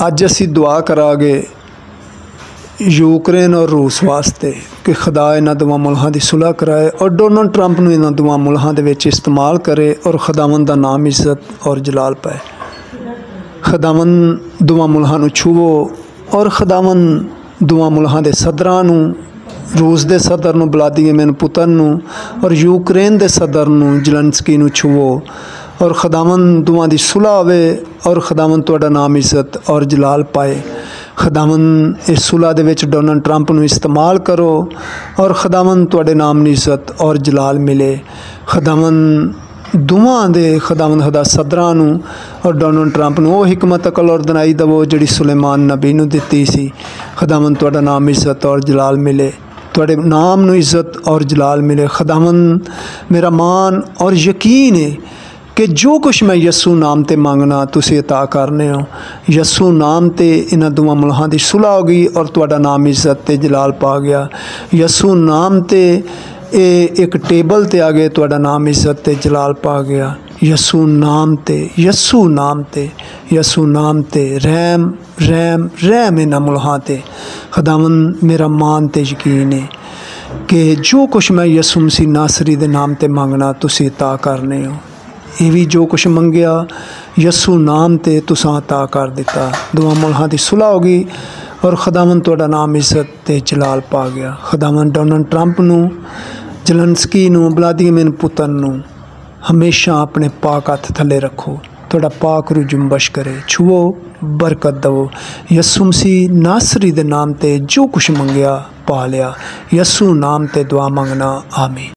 अज असी दुआ करांगे यूक्रेन और रूस वास्ते कि खुदा इन्हां दोवां मुल्कां दी सुलह कराए और डोनाल्ड ट्रंप नूं इन्हां दोवां मुल्कां दे विच इस्तेमाल करे और खुदावंद दा नाम इज्जत और जलाल पाए। खुदावंद दोवां मुल्कां नूं छुवो और खुदावंद दोवां मुल्कां दे सदरां नूं, रूस दे सदर नूं व्लादिमीर पुतिन नूं और यूक्रेन दे सदर नूं ज़ेलेंस्की नूं छुवो और खुदावंद दुआं दी सुलह होवे और खुदावंद तुहाडा नाम इज्जत और जलाल पाए। खुदावंद इस सुलह दे विच डोनाल्ड ट्रंप नूं इस्तेमाल करो और खुदावंद तुहाडे नाम दी इज्जत और जलाल मिले। खुदावंद दुआं दे खुदावंद खुदा सदरां नूं और डोनाल्ड ट्रंप नूं वो हिकमत अकल और दनाई दवो जिहड़ी सुलेमान नबी नूं दित्ती सी। खुदावंद तुहाडा नाम इज्जत और जलाल मिले, तुहाडे नाम नूं इज्जत और जलाल मिले। खुदावंद मेरा मान और यकीन है कि जो कुछ मैं यस्सू नाम ते मंगना तुसीं अता करने हो। यस्सू नाम ते इन्हां दोवां मुल्कां दी सुलह हो गई और तुहाडा नाम इज्जत ते जलाल पा गया। यस्सू नाम ते एक टेबल ते आ गए, तुहाडा नाम इज्जत ते जलाल पा गया। यस्सू नाम ते, यस्सू नाम ते, यस्सू नाम ते रहम रहम रहम इन्हां मुल्कां ते। खुदावंद मेरा मान ते यकीन है कि जो कुछ मैं यस्सू मसीह नासरी दे नाम ते मंगना तुसीं अता करने हो। ये भी जो कुछ मंगया यस्सू नाम ते तुसां अता कर दिता। दोवां मुल्कां दी सुलह हो गई और खुदावंद तुहाडा नाम इज्जत ते जलाल पा गया। खुदावंद डोनाल्ड ट्रंप नूं, ज़ेलेंस्की नूं, व्लादिमीर पुतिन नूं हमेशा अपने पाक हत्थ थले रखो, तुहाडा पाक रूह जुम्बश करे, छुओ बरकत दवो। यस्सू मसीह नासरी दे नाम ते जो कुछ मंगया पा लिया। यस्सू नाम ते दुआ मंगना, आमीन।